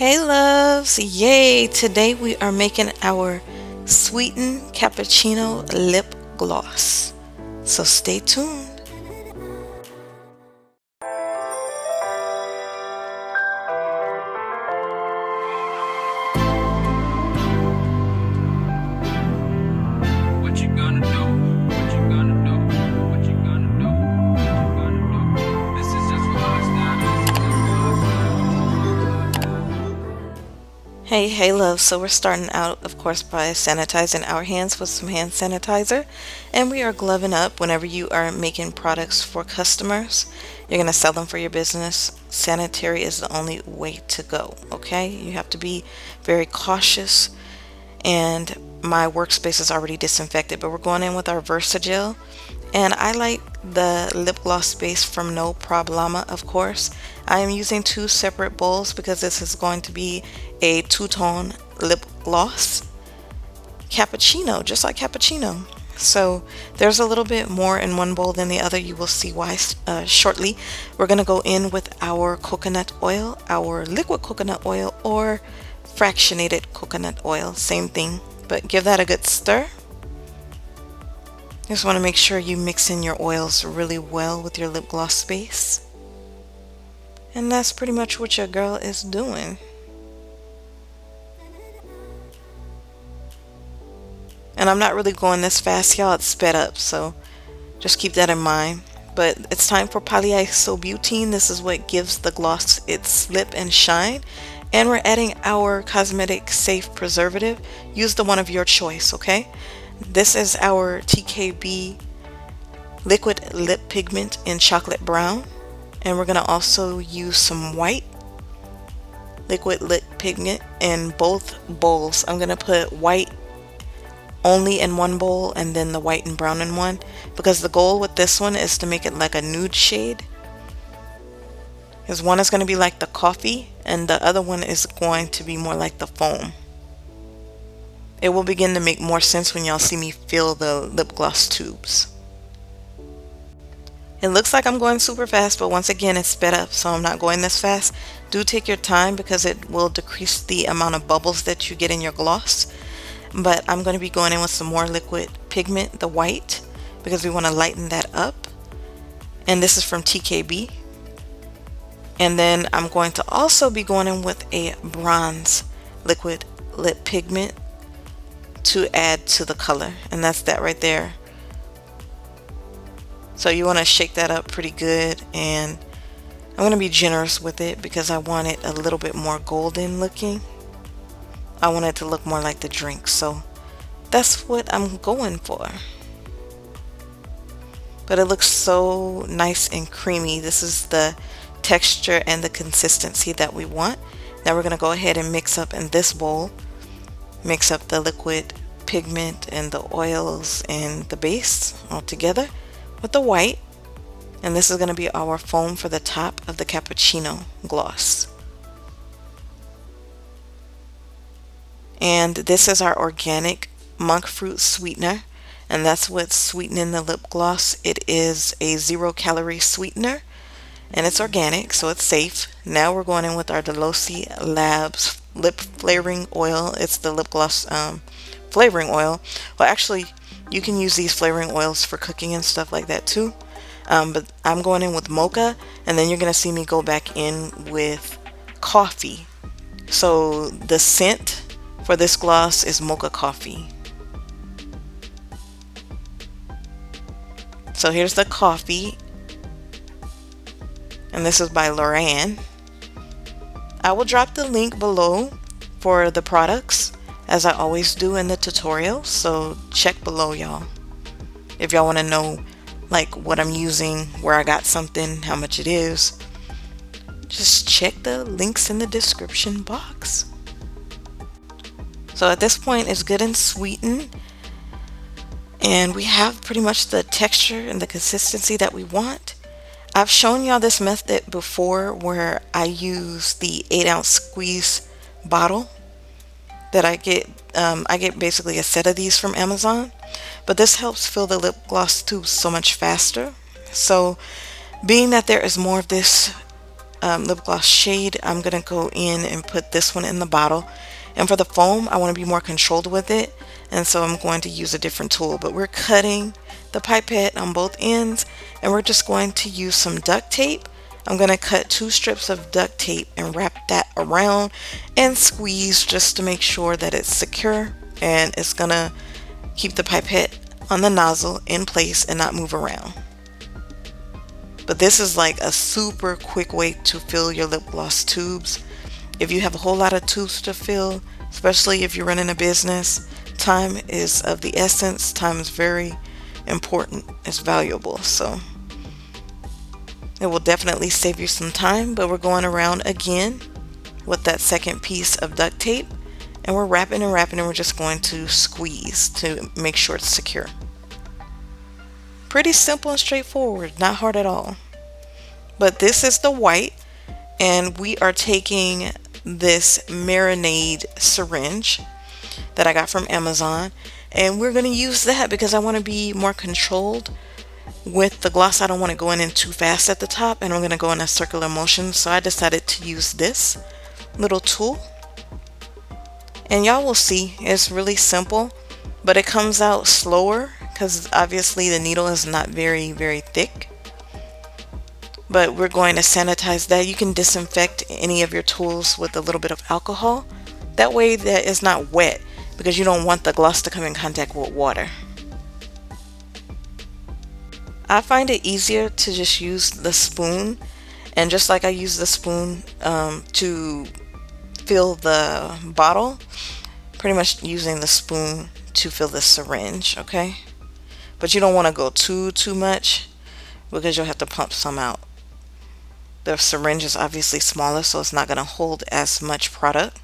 Hey loves, yay! Today we are making our sweetened cappuccino lip gloss. So stay tuned. What you gonna do? What you gonna do? What you gonna do? What you gonna do? This is just for us now. Hey loves, so we're starting out, of course, by sanitizing our hands with some hand sanitizer. And we are gloving up whenever you are making products for customers. You're going to sell them for your business. Sanitary is the only way to go, okay? You have to be very cautious, and my workspace is already disinfected, but we're going in with our Versagel, and I like the lip gloss base from No Problema. Of course, I am using two separate bowls because this is going to be a two-tone lip gloss cappuccino, just like cappuccino. So there's a little bit more in one bowl than the other. You will see why shortly. We're going to go in with our coconut oil, our liquid coconut oil, or fractionated coconut oil, same thing, but give that a good stir. Just want to make sure you mix in your oils really well with your lip gloss base. And that's pretty much what your girl is doing. And I'm not really going this fast, y'all. It's sped up, so just keep that in mind. But it's time for Polyisobutine. This is what gives the gloss its slip and shine. And we're adding our cosmetic safe preservative. Use the one of your choice, okay? This is our TKB liquid lip pigment in chocolate brown. And we're going to also use some white liquid lip pigment in both bowls. I'm going to put white only in one bowl and then the white and brown in one, because the goal with this one is to make it like a nude shade. Because one is going to be like the coffee and the other one is going to be more like the foam. It will begin to make more sense when y'all see me fill the lip gloss tubes. It looks like I'm going super fast, but once again it's sped up, so I'm not going this fast. Do take your time because it will decrease the amount of bubbles that you get in your gloss. But I'm going to be going in with some more liquid pigment, the white, because we want to lighten that up. And this is from TKB. And then I'm going to also be going in with a bronze liquid lip pigment to add to the color. And that's that right there. So you want to shake that up pretty good. And I'm going to be generous with it because I want it a little bit more golden looking. I want it to look more like the drink, so that's what I'm going for. But it looks so nice and creamy. This is the texture and the consistency that we want. Now we're going to go ahead and mix up in this bowl. Mix up the liquid pigment and the oils and the base all together with the white. And this is going to be our foam for the top of the cappuccino gloss. And this is our organic monk fruit sweetener, and that's what's sweetening the lip gloss. It is a 0-calorie sweetener, and it's organic, so it's safe. Now we're going in with our Delosi Labs lip flavoring oil. It's the lip gloss flavoring oil. Well, actually, you can use these flavoring oils for cooking and stuff like that too. But I'm going in with mocha, and then you're going to see me go back in with coffee. So the scent for this gloss is mocha coffee. So here's the coffee, and this is by Loran. I will drop the link below for the products, as I always do in the tutorial, so check below, y'all, if y'all want to know like what I'm using, where I got something, how much it is. Just check the links in the description box. So at this point it's good and sweetened, and we have pretty much the texture and the consistency that we want. I've shown y'all this method before where I use the 8-ounce squeeze bottle that I get basically a set of these from Amazon, but this helps fill the lip gloss tubes so much faster. So being that there is more of this lip gloss shade, I'm going to go in and put this one in the bottle. And for the foam, I want to be more controlled with it. And so I'm going to use a different tool. But we're cutting the pipette on both ends. And we're just going to use some duct tape. I'm going to cut 2 strips of duct tape and wrap that around and squeeze just to make sure that it's secure. And it's going to keep the pipette on the nozzle in place and not move around. But this is like a super quick way to fill your lip gloss tubes. If you have a whole lot of tubes to fill, especially if you're running a business, time is of the essence. Time is very important. It's valuable. So it will definitely save you some time. But we're going around again with that second piece of duct tape. And we're wrapping and wrapping, and we're just going to squeeze to make sure it's secure. Pretty simple and straightforward, not hard at all. But this is the white, and we are taking this marinade syringe that I got from Amazon, and we're going to use that because I want to be more controlled with the gloss. I don't want to go in too fast at the top, and I'm going to go in a circular motion. So I decided to use this little tool. And y'all will see, it's really simple, but it comes out slower because obviously the needle is not very thick. But we're going to sanitize that. You can disinfect any of your tools with a little bit of alcohol. That way that it's not wet, because you don't want the gloss to come in contact with water. I find it easier to just use the spoon, and just like I use the spoon to fill the bottle, pretty much using the spoon to fill the syringe, okay? But you don't want to go too much, because you'll have to pump some out. The syringe is obviously smaller, so it's not going to hold as much product.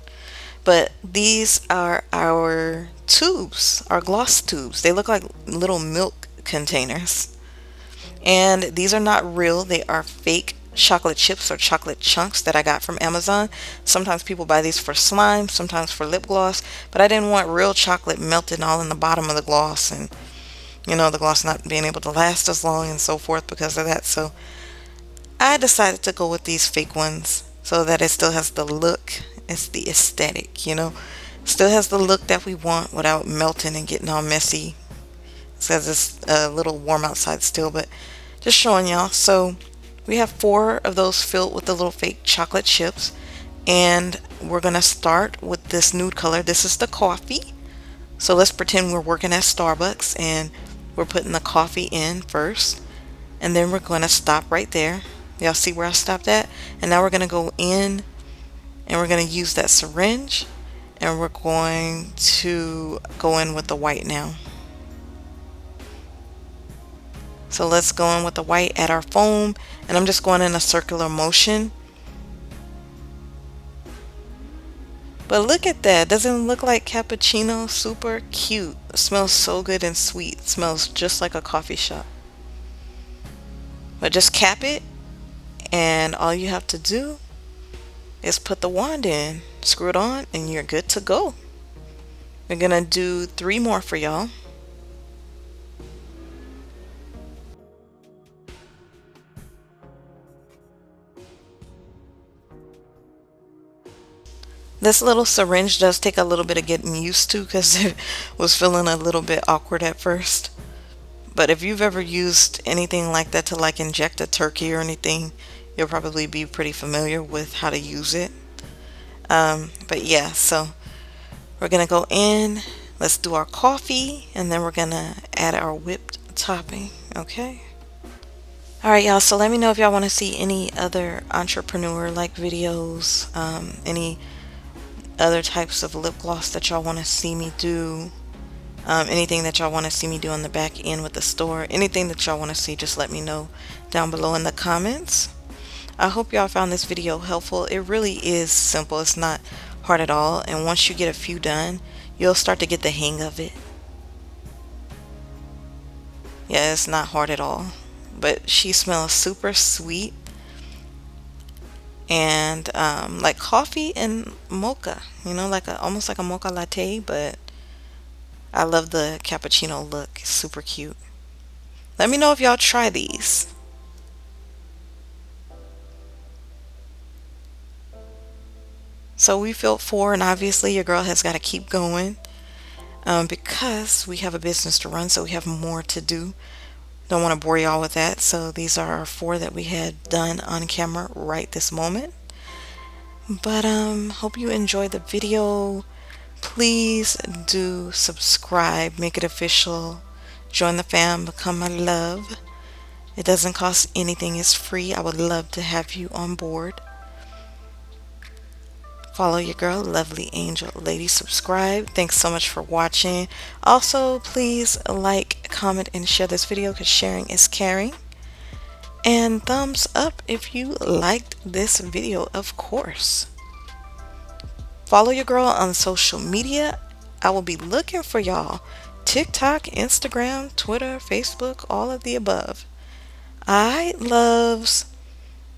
But these are our tubes, our gloss tubes. They look like little milk containers. And these are not real, they are fake chocolate chips or chocolate chunks that I got from Amazon. Sometimes people buy these for slime, sometimes for lip gloss, but I didn't want real chocolate melted all in the bottom of the gloss, and the gloss not being able to last as long and so forth because of that. So I decided to go with these fake ones so that it still has the look. It's the aesthetic, still has the look that we want without melting and getting all messy. It says it's a little warm outside still, but just showing y'all. So we have 4 of those filled with the little fake chocolate chips, and we're gonna start with this nude color. This is the coffee. So let's pretend we're working at Starbucks and we're putting the coffee in first, and then we're gonna stop right there. Y'all see where I stopped at? And now we're gonna go in and we're gonna use that syringe, and we're going to go in with the white now. So let's go in with the white at our foam, and I'm just going in a circular motion. But look at that. Doesn't it look like cappuccino? Super cute. It smells so good and sweet. It smells just like a coffee shop. But just cap it, and all you have to do is put the wand in, screw it on, and you're good to go. We're gonna do 3 more for y'all. This little syringe does take a little bit of getting used to because it was feeling a little bit awkward at first. But if you've ever used anything like that to like inject a turkey or anything, you'll probably be pretty familiar with how to use it. But yeah, so we're gonna go in, let's do our coffee, and then we're gonna add our whipped topping, okay? Alright y'all, so let me know if y'all want to see any other entrepreneur like videos, any other types of lip gloss that y'all want to see me do, anything that y'all want to see me do on the back end with the store, anything that y'all want to see, just let me know down below in the comments. I hope y'all found this video helpful. It really is simple. It's not hard at all, and once you get a few done, you'll start to get the hang of it. Yeah, it's not hard at all, but she smells super sweet and like coffee and mocha, like almost like a mocha latte, but I love the cappuccino look. It's super cute. Let me know if y'all try these. So we filled four, and obviously your girl has got to keep going because we have a business to run, so we have more to do. Don't want to bore y'all with that. So these are our four that we had done on camera right this moment. But hope you enjoyed the video. Please do subscribe, make it official, join the fam, become my love. It doesn't cost anything, it's free. I would love to have you on board. Follow your girl, lovely angel lady. Subscribe. Thanks so much for watching. Also, please like, comment, and share this video because sharing is caring. And thumbs up if you liked this video, of course. Follow your girl on social media. I will be looking for y'all. TikTok, Instagram, Twitter, Facebook, all of the above. Alright, loves.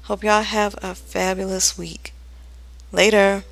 Hope y'all have a fabulous week. Later.